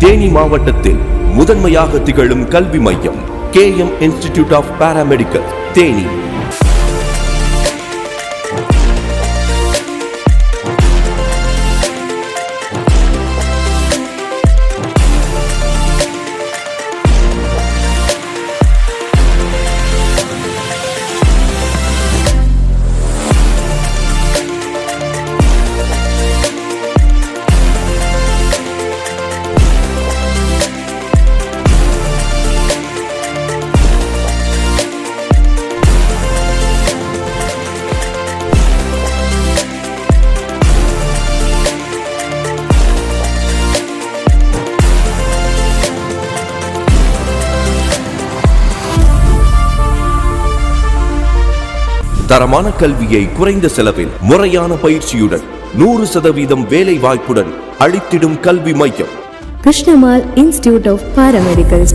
தேனி மாவட்டத்தில் முதன்மையாக திகழும் கல்வி மையம் K.M Institute of Paramedicals, Theni. தரமான கல்வியை குறைந்த செலவில் முறையான பயிற்சியுடன் 100% வேலை வாய்ப்புடன் அளித்திடும் கல்வி மையம் Krishnammal Institute of Paramedicals.